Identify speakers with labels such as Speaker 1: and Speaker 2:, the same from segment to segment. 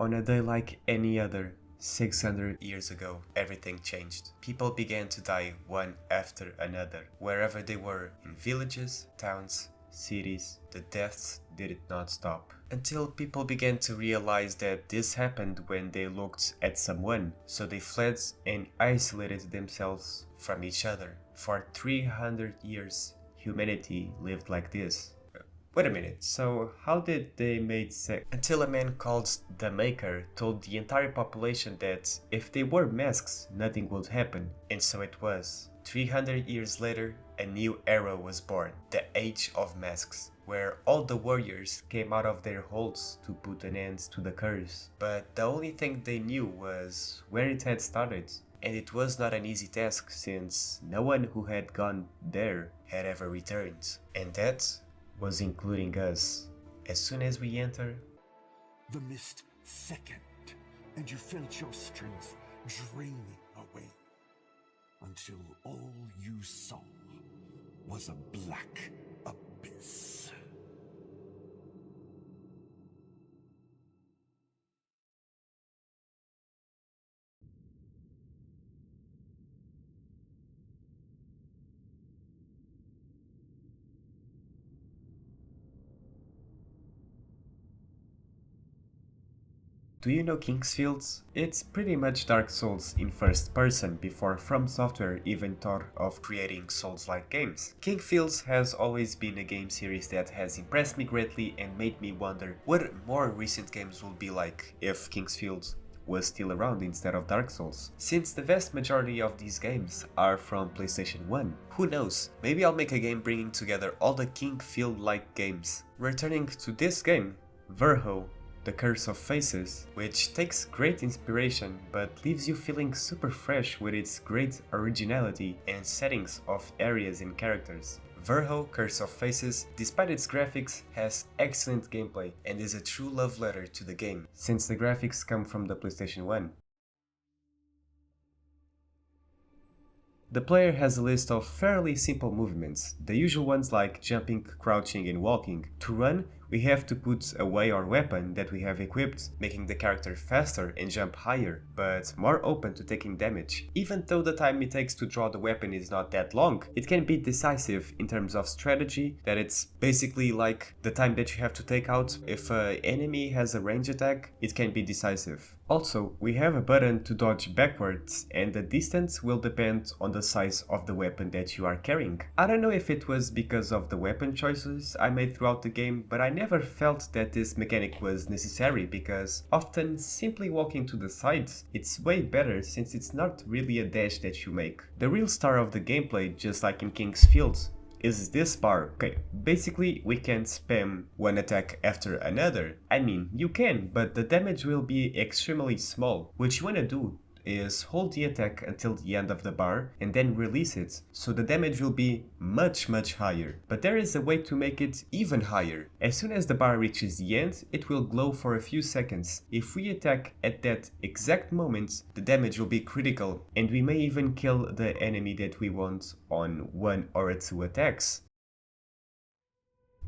Speaker 1: On a day like any other, 600 years ago, everything changed. People began to die one after another, wherever they were, in villages, towns, cities. The deaths did not stop. Until people began to realize that this happened when they looked at someone, so they fled and isolated themselves from each other. For 300 years, humanity lived like this. Wait a minute, so how did they make sex? Until a man called the Maker told the entire population that if they wore masks, nothing would happen. And so it was. 300 years later, a new era was born, the Age of Masks, where all the warriors came out of their holes to put an end to the curse. But the only thing they knew was where it had started. And it was not an easy task, since no one who had gone there had ever returned. And that was including us. As soon as we enter,
Speaker 2: the mist thickened, and you felt your strength draining away, until all you saw was a black abyss.
Speaker 1: do you know Kingsfield? It's pretty much Dark Souls in first person before From Software even thought of creating Souls-like games. Kingsfield has always been a game series that has impressed me greatly and made me wonder what more recent games would be like if Kingsfield was still around instead of Dark Souls. Since the vast majority of these games are from PlayStation 1, who knows, maybe I'll make a game bringing together all the Kingsfield-like games. Returning to this game, Verho the Curse of Faces, which takes great inspiration but leaves you feeling super fresh with its great originality and settings of areas and characters. Verho Curse of Faces, despite its graphics, has excellent gameplay and is a true love letter to the game, since the graphics come from the PlayStation 1. The player has a list of fairly simple movements, the usual ones like jumping, crouching and walking. To run, we have to put away our weapon that we have equipped, making the character faster and jump higher, but more open to taking damage. Even though the time it takes to draw the weapon is not that long, it can be decisive in terms of strategy, that it's basically like the time that you have to take out. If an enemy has a range attack, it can be decisive. Also, we have a button to dodge backwards, and the distance will depend on the size of the weapon that you are carrying. I don't know if it was because of the weapon choices I made throughout the game, but I never felt that this mechanic was necessary, because often simply walking to the sides, it's way better since it's not really a dash that you make. The real star of the gameplay, just like in Kingsfield, is this bar. Okay, basically we can spam one attack after another. I mean, you can, but the damage will be extremely small. What you wanna do is hold the attack until the end of the bar and then release it, so the damage will be much higher. But there is a way to make it even higher. As soon as the bar reaches the end, it will glow for a few seconds. If we attack at that exact moment, the damage will be critical, and we may even kill the enemy that we want on 1 or 2 attacks.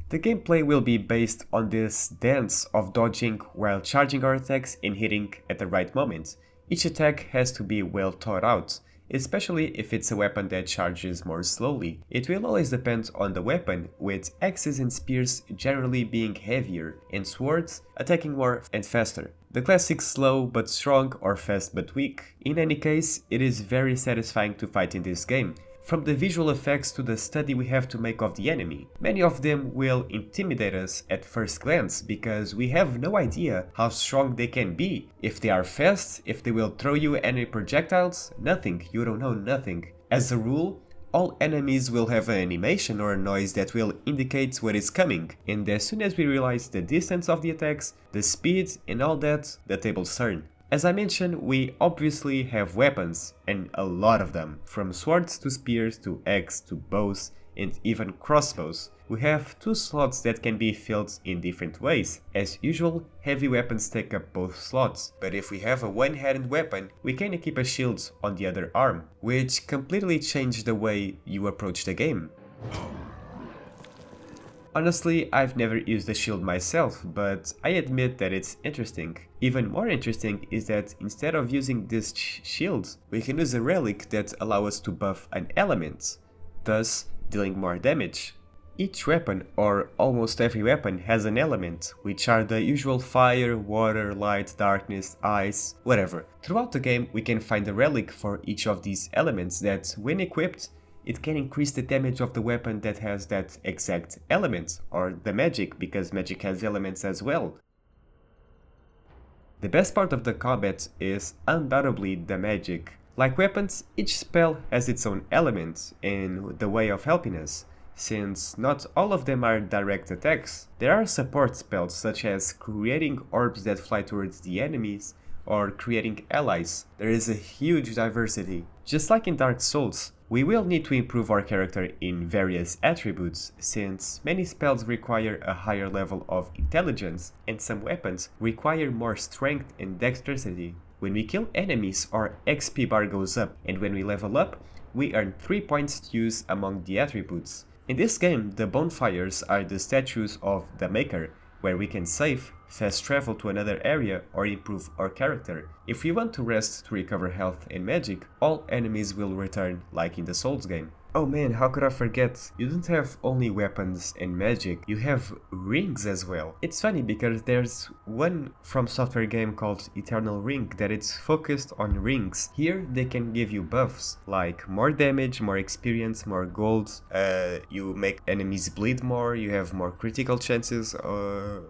Speaker 1: The gameplay will be based on this dance of dodging while charging our attacks and hitting at the right moment. Each attack has to be well thought out, especially if it's a weapon that charges more slowly. It will always depend on the weapon, with axes and spears generally being heavier, and swords attacking more and faster. The classic slow but strong or fast but weak. In any case, it is very satisfying to fight in this game. From the visual effects to the study we have to make of the enemy. Many of them will intimidate us at first glance because we have no idea how strong they can be. If they are fast, if they will throw you any projectiles, nothing, you don't know nothing. As a rule, all enemies will have an animation or a noise that will indicate what is coming, and as soon as we realize the distance of the attacks, the speed and all that, the tables turn. As I mentioned, we obviously have weapons, and a lot of them, from swords to spears to axes to bows and even crossbows. We have 2 slots that can be filled in different ways. As usual, heavy weapons take up both slots, but if we have a one-handed weapon, we can equip a shield on the other arm, which completely changes the way you approach the game. Honestly, I've never used a shield myself, but I admit that it's interesting. Even more interesting is that instead of using this shield, we can use a relic that allows us to buff an element, thus dealing more damage. Each weapon, or almost every weapon, has an element, which are the usual fire, water, light, darkness, ice, whatever. Throughout the game we can find a relic for each of these elements that, when equipped, it can increase the damage of the weapon that has that exact element, or the magic, because magic has elements as well. The best part of the combat is undoubtedly the magic. Like weapons, each spell has its own element in the way of helping us. Since not all of them are direct attacks, there are support spells such as creating orbs that fly towards the enemies, or creating allies. There is a huge diversity. Just like in Dark Souls, we will need to improve our character in various attributes, since many spells require a higher level of intelligence, and some weapons require more strength and dexterity. When we kill enemies, our XP bar goes up, and when we level up, we earn 3 points to use among the attributes. In this game, the bonfires are the statues of the Maker, where we can save, fast travel to another area, or improve our character. If we want to rest to recover health and magic, all enemies will return like in the Souls game. Oh man, how could I forget? You don't have only weapons and magic, you have rings as well. It's funny because there's one From Software game called Eternal Ring that it's focused on rings. Here they can give you buffs, like more damage, more experience, more gold, you make enemies bleed more, you have more critical chances,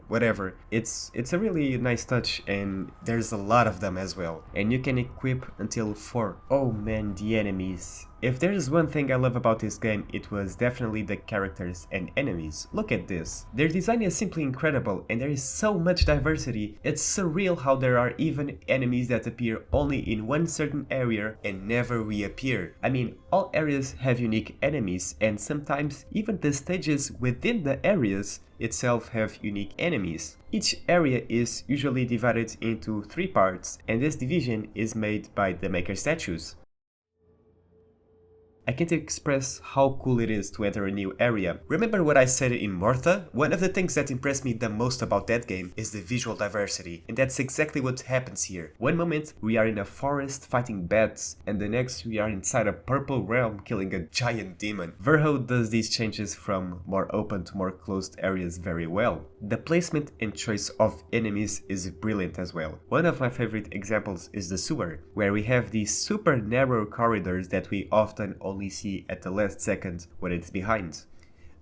Speaker 1: whatever. It's a really nice touch, and there's a lot of them as well. And you can equip until 4. Oh man, the enemies. If there's one thing I love about this game, it was definitely the characters and enemies. Look at this. Their design is simply incredible, and there is so much diversity. It's surreal how there are even enemies that appear only in one certain area and never reappear. I mean, all areas have unique enemies, and sometimes even the stages within the areas itself have unique enemies. Each area is usually divided into 3 parts, and this division is made by the Maker statues. I can't express how cool it is to enter a new area. Remember what I said in Mortha? One of the things that impressed me the most about that game is the visual diversity, and that's exactly what happens here. One moment we are in a forest fighting bats, and the next we are inside a purple realm killing a giant demon. Verho does these changes from more open to more closed areas very well. The placement and choice of enemies is brilliant as well. One of my favorite examples is the sewer, where we have these super narrow corridors that we often only see at the last second when it's behind.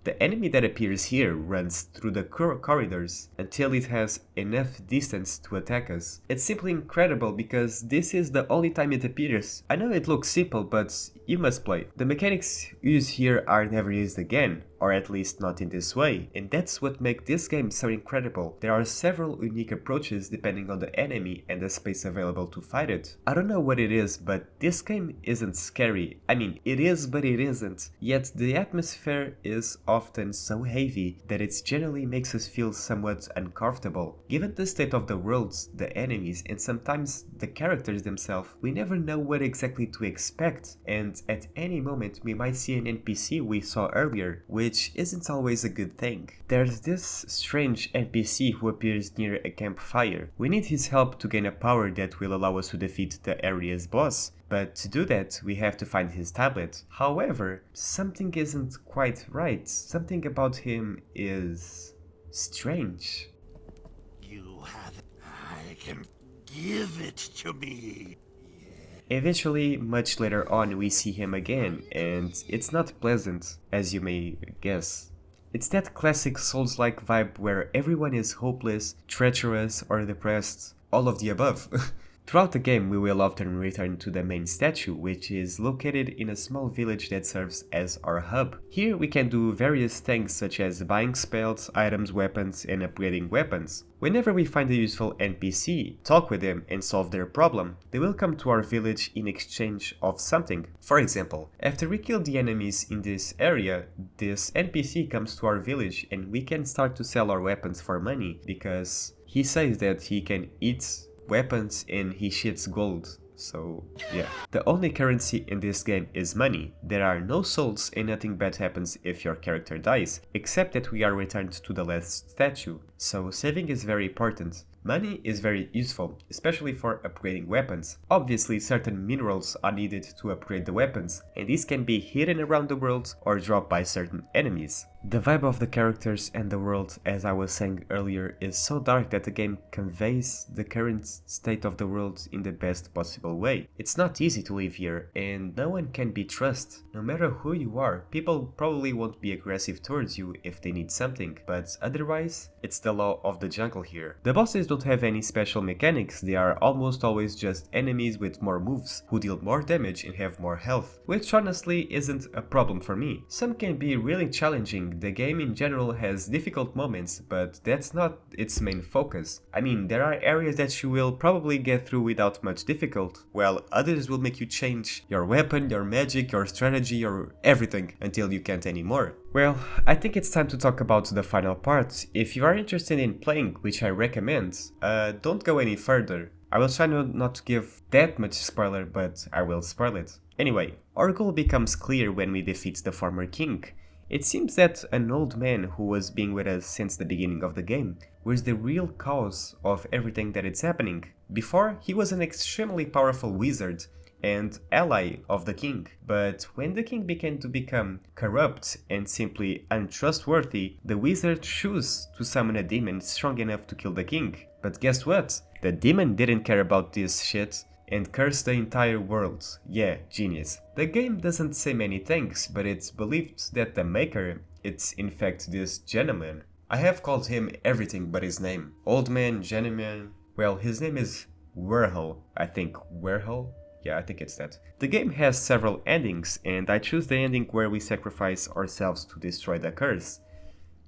Speaker 1: The enemy that appears here runs through the corridors until it has enough distance to attack us. It's simply incredible because this is the only time it appears. I know it looks simple, but you must play. The mechanics used here are never used again, or at least not in this way, and that's what makes this game so incredible. There are several unique approaches depending on the enemy and the space available to fight it. I don't know what it is, but this game isn't scary. I mean, it is, but it isn't. Yet the atmosphere is often so heavy that it generally makes us feel somewhat uncomfortable. Given the state of the worlds, the enemies, and sometimes the characters themselves, we never know what exactly to expect, and at any moment we might see an NPC we saw earlier, which isn't always a good thing. There's this strange NPC who appears near a campfire. We need his help to gain a power that will allow us to defeat the area's boss. But to do that, we have to find his tablet. However, something isn't quite right. Something about him is strange.
Speaker 2: You have it. I can give it to me.
Speaker 1: Eventually, much later on, we see him again, and it's not pleasant, as you may guess. It's that classic Souls-like vibe where everyone is hopeless, treacherous, or depressed, all of the above. Throughout the game, we will often return to the main statue, which is located in a small village that serves as our hub. Here we can do various things such as buying spells, items, weapons, and upgrading weapons. Whenever we find a useful NPC, talk with them and solve their problem, they will come to our village in exchange of something. For example, after we kill the enemies in this area, this NPC comes to our village and we can start to sell our weapons for money, because he says that he can eat weapons and he shits gold. So yeah. The only currency in this game is money. There are no souls and nothing bad happens if your character dies, except that we are returned to the last statue. So saving is very important. Money is very useful, especially for upgrading weapons. Obviously, certain minerals are needed to upgrade the weapons, and these can be hidden around the world or dropped by certain enemies. The vibe of the characters and the world, as I was saying earlier, is so dark that the game conveys the current state of the world in the best possible way. It's not easy to live here, and no one can be trusted. No matter who you are, people probably won't be aggressive towards you if they need something, but otherwise, it's the law of the jungle here. The bosses don't have any special mechanics, they are almost always just enemies with more moves, who deal more damage and have more health, which honestly isn't a problem for me. Some can be really challenging. The game in general has difficult moments, but that's not its main focus. I mean, there are areas that you will probably get through without much difficulty, while others will make you change your weapon, your magic, your strategy, your everything until you can't anymore. Well, I think it's time to talk about the final part. If you are interested in playing, which I recommend, don't go any further. I will try not to give that much spoiler, but I will spoil it. Anyway, our goal becomes clear when we defeat the former king. It seems that an old man who was being with us since the beginning of the game was the real cause of everything that is happening. Before, he was an extremely powerful wizard and ally of the king, but when the king began to become corrupt and simply untrustworthy, the wizard chose to summon a demon strong enough to kill the king. But guess what? The demon didn't care about this shit and cursed the entire world. Yeah, genius. The game doesn't say many things, but it's believed that the maker, it's in fact this gentleman. I have called him everything but his name. Old man, gentleman. Well, his name is Verho. I think Verho? Yeah, I think it's that. The game has several endings, and I choose the ending where we sacrifice ourselves to destroy the curse.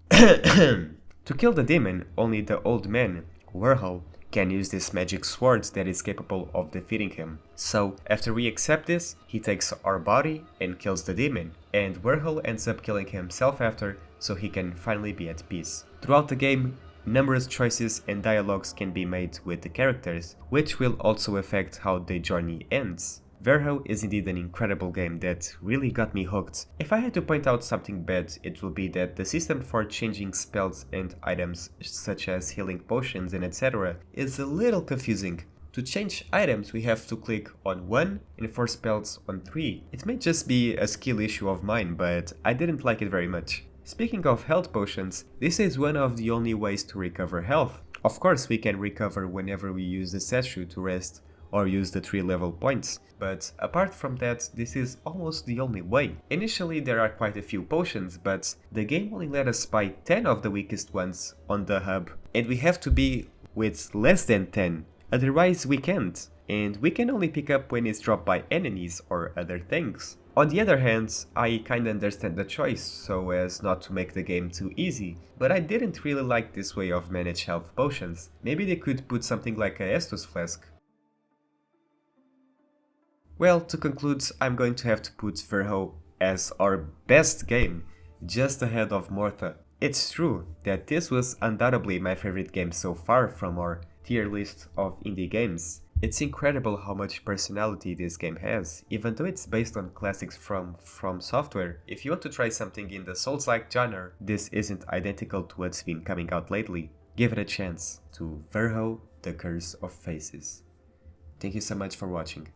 Speaker 1: To kill the demon, only the old man, Verho, can use this magic sword that is capable of defeating him. So, after we accept this, he takes our body and kills the demon, and Verho ends up killing himself after, so he can finally be at peace. Throughout the game, numerous choices and dialogues can be made with the characters, which will also affect how the journey ends. Verho is indeed an incredible game that really got me hooked. If I had to point out something bad, it would be that the system for changing spells and items such as healing potions and etc. is a little confusing. To change items we have to click on 1 and for spells on 3. It may just be a skill issue of mine, but I didn't like it very much. Speaking of health potions, this is one of the only ways to recover health. Of course we can recover whenever we use the statue to rest or use the 3 level points, but apart from that, this is almost the only way. Initially there are quite a few potions, but the game only let us buy 10 of the weakest ones on the hub, and we have to be with less than 10, otherwise we can't, and we can only pick up when it's dropped by enemies or other things. On the other hand, I kinda understand the choice, so as not to make the game too easy, but I didn't really like this way of manage health potions. Maybe they could put something like a Estus flask. Well, to conclude, I'm going to have to put Verho as our best game, just ahead of Morta. It's true that this was undoubtedly my favorite game so far from our tier list of indie games. It's incredible how much personality this game has, even though it's based on classics from Software. If you want to try something in the Souls-like genre, this isn't identical to what's been coming out lately. Give it a chance to Verho, the Curse of Faces. Thank you so much for watching.